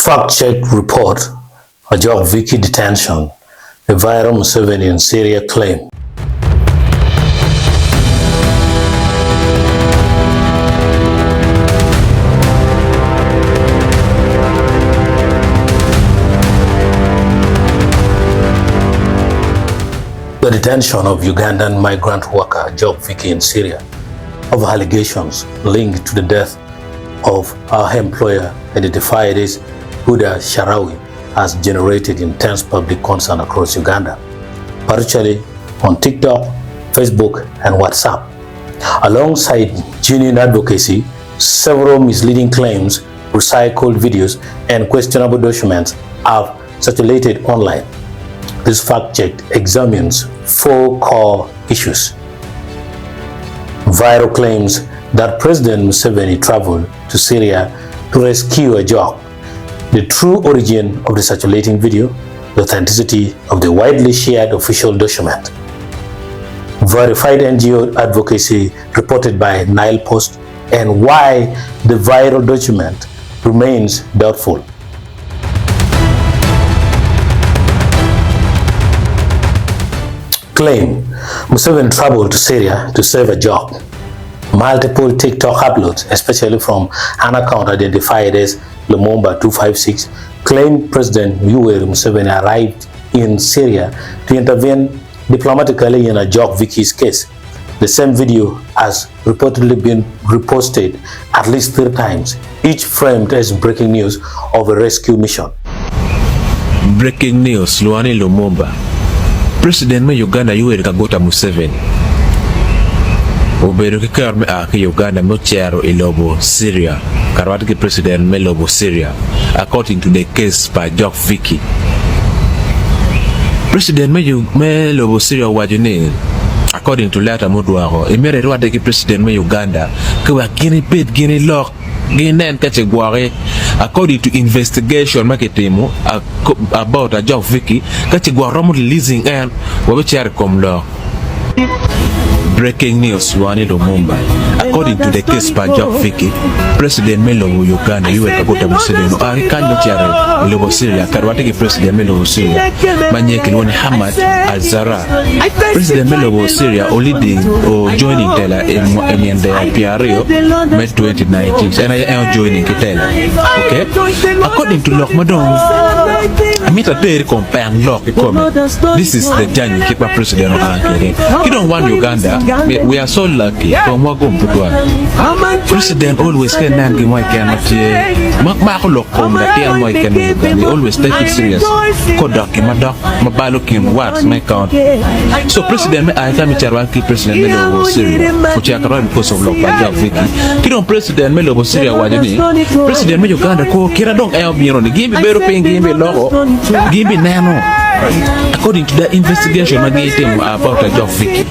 Fact-check report, Ajok Vicky detention, a viral Museveni in Syria claim. The detention of Ugandan migrant worker Ajok Vicky in Syria over allegations linked to the death of our employer identified as Huda Sharawi has generated intense public concern across Uganda, particularly on TikTok, Facebook, and WhatsApp. Alongside genuine advocacy, several misleading claims, recycled videos, and questionable documents have circulated online. This fact check examines 4 core issues. Viral claims that President Museveni traveled to Syria to rescue Ajok, the true origin of the circulating video, the authenticity of the widely shared official document. Verified NGO advocacy reported by Nile Post, and why the viral document remains doubtful. Claim Museveni traveled to Syria to save Ajok. Multiple TikTok uploads, especially from an account identified as Lumumba 256, claim President Museveni arrived in Syria to intervene diplomatically in Ajok Vicky's case. The same video has reportedly been reposted at least 3 times, each framed as breaking news of a rescue mission. Breaking news, Luani Lumumba. President me Uganda Kagota Museveni. Obedo ke karme ke Uganda mo chero ilobo Syria. Karwati ke President me lobo Syria. According to the case by Ajok Vicky. President me lobo Syria wajune. According to letter modwaro, emere rwade ke President me Uganda ke wa gini bit gini lock ginen kache gware. According to investigation maketemo about Ajok Vicky kache gwaro releasing and wabechare komlo. Breaking news, Luani Lumumba. According to the case by Ajok Vicky, President Melo Uganda, Kagota Museveni, Arikanyo Tiare, Lobo Syria, Karwatiki President Melo Syria, Banyekilwani Hamad Azara. President Melo Syria, leading or joining Tela in the IPRO, May 2019, and I am joining Kitela. Okay? According to Lokmadon, I meet a day compare Lok. This is the journey keep a president of you don't want Uganda. We are so lucky. President always can nang my cannot they always take it serious. Kodak, Mabalokin, what my count. So President I come to President Melo Syria, which I can because of Lok Ajok Vicky. You don't President Melo Syria, what you mean? President Uganda, Kira don't help me on the give me better paying, give me logo, give me nano. According to the investigation against him about Ajok Vicky.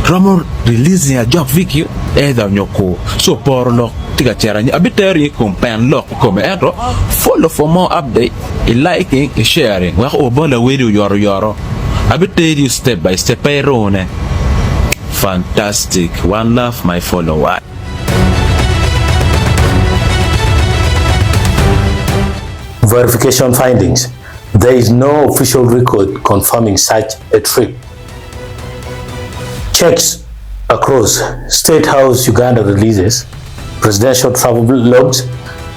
Ramo releasing Ajok Vicky either nyoko so por lock tika charanya abiteri compan lock come ero follow for more update liking sharing wa obola video yoro abiteri step by step erone fantastic. One love my follower. Verification findings. There is no official record confirming such a trip. Checks across State House Uganda releases, presidential travel logs,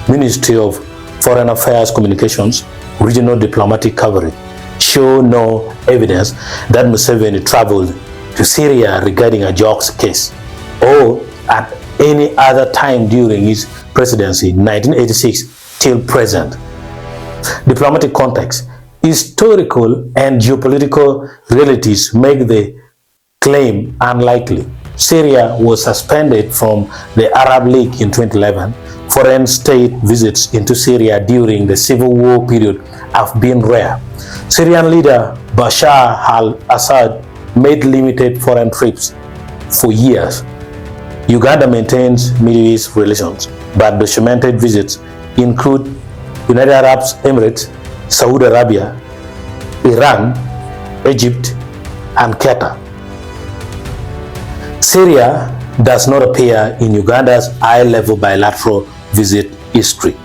Ministry of Foreign Affairs communications, regional diplomatic coverage show no evidence that Museveni traveled to Syria regarding Ajok's case or at any other time during his presidency 1986 till present. Diplomatic context, historical and geopolitical realities make the claim unlikely. Syria was suspended from the Arab League in 2011. Foreign state visits into Syria during the civil war period have been rare. Syrian leader Bashar al-Assad made limited foreign trips for years. Uganda maintains Middle East relations, but documented visits include United Arab Emirates, Saudi Arabia, Iran, Egypt, and Qatar. Syria does not appear in Uganda's high-level bilateral visit history.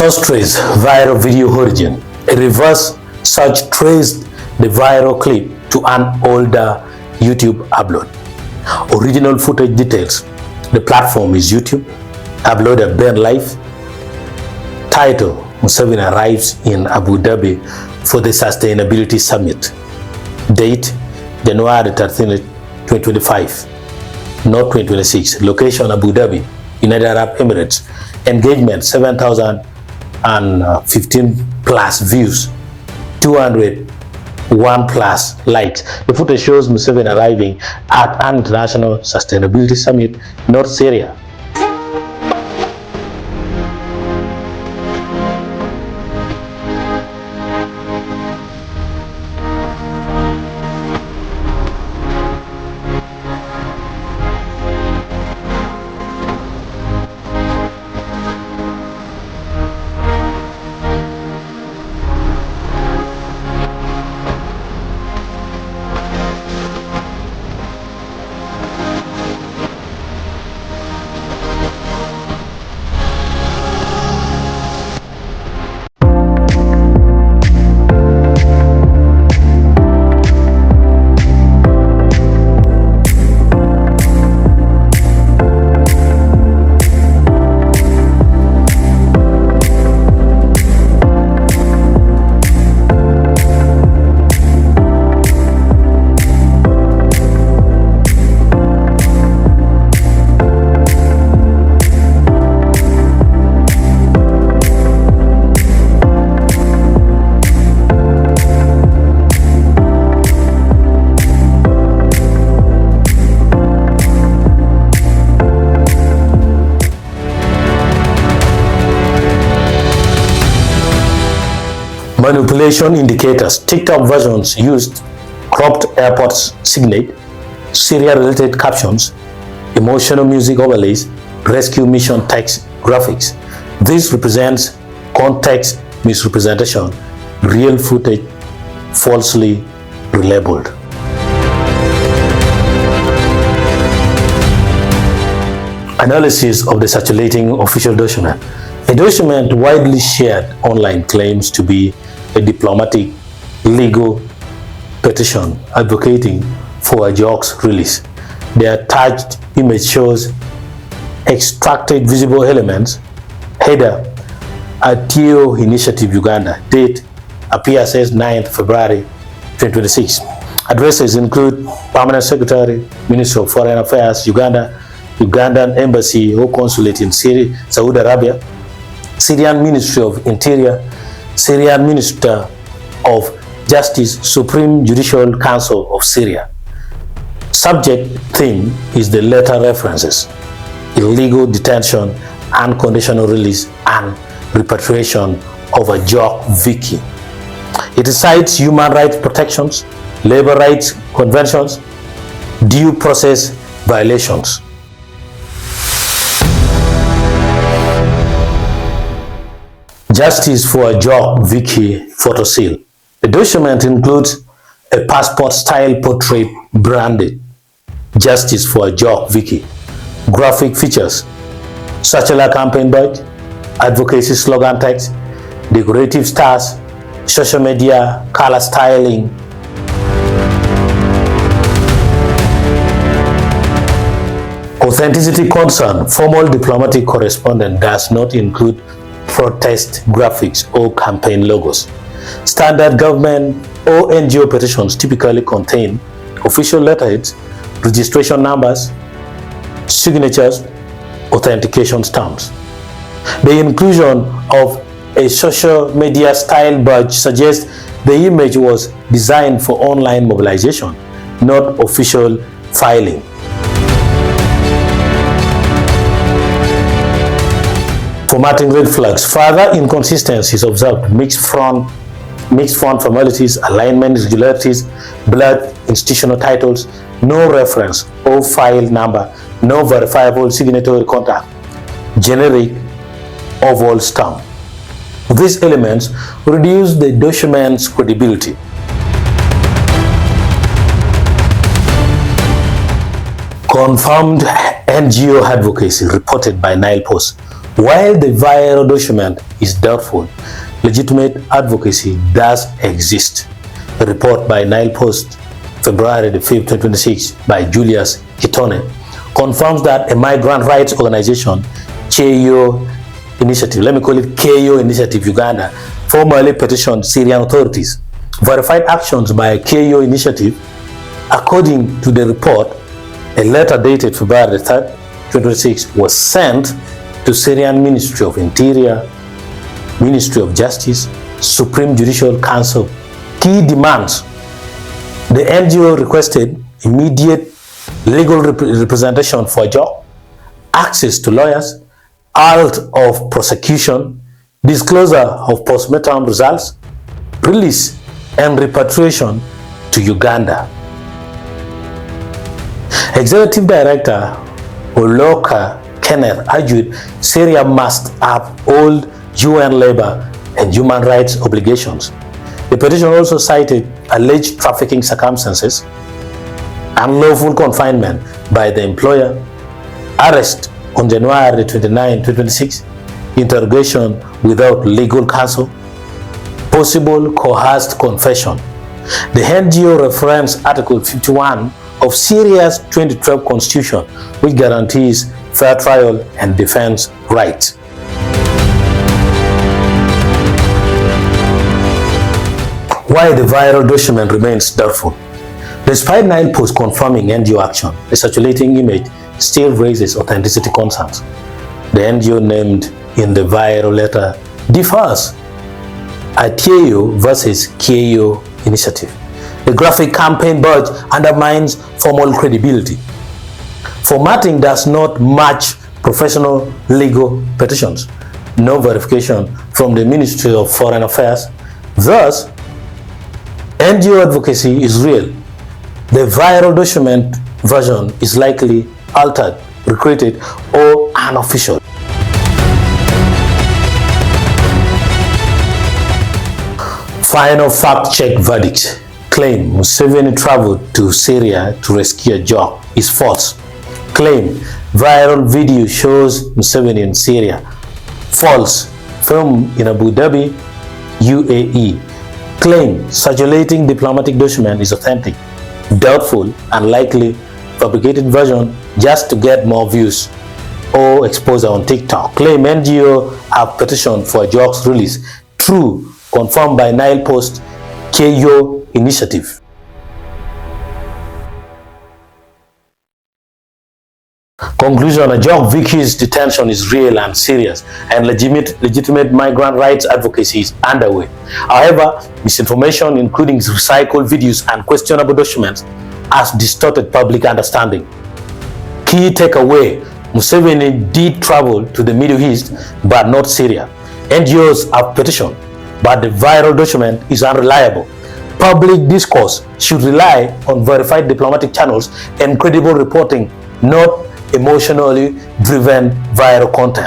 Source trace viral video origin. A reverse search traced the viral clip to an older YouTube upload. Original footage details. The platform is YouTube. Uploader Ben Life. Title: Museveni arrives in Abu Dhabi for the Sustainability Summit. Date: January 13, 2025, not 2026. Location: Abu Dhabi, United Arab Emirates. Engagement: 7,015 plus views, 201 plus likes. The footage shows Museveni arriving at an international sustainability summit in North Syria. Manipulation indicators. TikTok versions used cropped airports signage, Syria-related captions, emotional music overlays, rescue mission text graphics. This represents context misrepresentation, real footage falsely relabeled. Analysis of the circulating official document. A document widely shared online claims to be a diplomatic legal petition advocating for Ajok's release. The attached image shows extracted visible elements. Header: Atio Initiative Uganda. Date: appears as 9th February 2026. Addresses include Permanent Secretary, Ministry of Foreign Affairs, Uganda, Ugandan Embassy or Consulate in Saudi Arabia, Syrian Ministry of Interior, Syrian Minister of Justice, Supreme Judicial Council of Syria. Subject theme is the letter references: illegal detention, unconditional release, and repatriation of Ajok Vicky. It cites human rights protections, labor rights conventions, due process violations. Justice for Ajok Vicky photo seal. The document includes a passport-style portrait branded Justice for Ajok Vicky. Graphic features: circular campaign badge, advocacy slogan text, decorative stars, social media color styling. Authenticity concern. Formal diplomatic correspondence does not include protest graphics or campaign logos. Standard government or NGO petitions typically contain official letterheads, registration numbers, signatures, authentication stamps. The inclusion of a social media style badge suggests the image was designed for online mobilization, not official filing. Formatting red flags. Further inconsistencies observed: mixed font formalities, alignment irregularities, blurred institutional titles, no reference or file number, no verifiable signatory contact, generic oval stamp. These elements reduce the document's credibility. Confirmed NGO advocacy reported by Nile Post. While the viral document is doubtful, legitimate advocacy does exist. A report by Nile Post, February the 5th, 2026, by Julius Hitone, confirms that a migrant rights organization, KO Initiative, let me call it KO Initiative Uganda, formally petitioned Syrian authorities. Verified actions by a KO Initiative. According to the report, a letter dated February 3rd, 2026 was sent to Syrian Ministry of Interior, Ministry of Justice, Supreme Judicial Council. Key demands: the NGO requested immediate legal representation for Ajok, access to lawyers, halt of prosecution, disclosure of postmortem results, release and repatriation to Uganda. Executive Director Oloka Kenneth argued Syria must uphold UN labor and human rights obligations. The petition also cited alleged trafficking circumstances, unlawful confinement by the employer, arrest on January 29, 2026, interrogation without legal counsel, possible coerced confession. The NGO referenced Article 51 of Syria's 2012 Constitution, which guarantees fair trial and defense rights. Why the viral document remains doubtful. Despite Nile Post confirming NGO action, the circulating image still raises authenticity concerns. The NGO named in the viral letter differs at KO versus KO Initiative. The graphic campaign badge undermines formal credibility. Formatting does not match professional legal petitions. No verification from the Ministry of Foreign Affairs. Thus, NGO advocacy is real. The viral document version is likely altered, recreated, or unofficial. Final fact-check verdict. Claim Museveni traveled to Syria to rescue Ajok is false. Claim viral video shows Museveni in Syria. False. Filmed in Abu Dhabi, UAE. Claim circulating diplomatic document is authentic. Doubtful, unlikely, fabricated version just to get more views or exposure on TikTok. Claim NGO have petitioned for Ajok's release. True, confirmed by Nile Post, KO Initiative. Conclusion: Ajok Vicky's detention is real and serious, and legitimate migrant rights advocacy is underway. However, misinformation, including recycled videos and questionable documents, has distorted public understanding. Key takeaway: Museveni did travel to the Middle East, but not Syria. NGOs have petitioned, but the viral document is unreliable. Public discourse should rely on verified diplomatic channels and credible reporting, not emotionally driven viral content.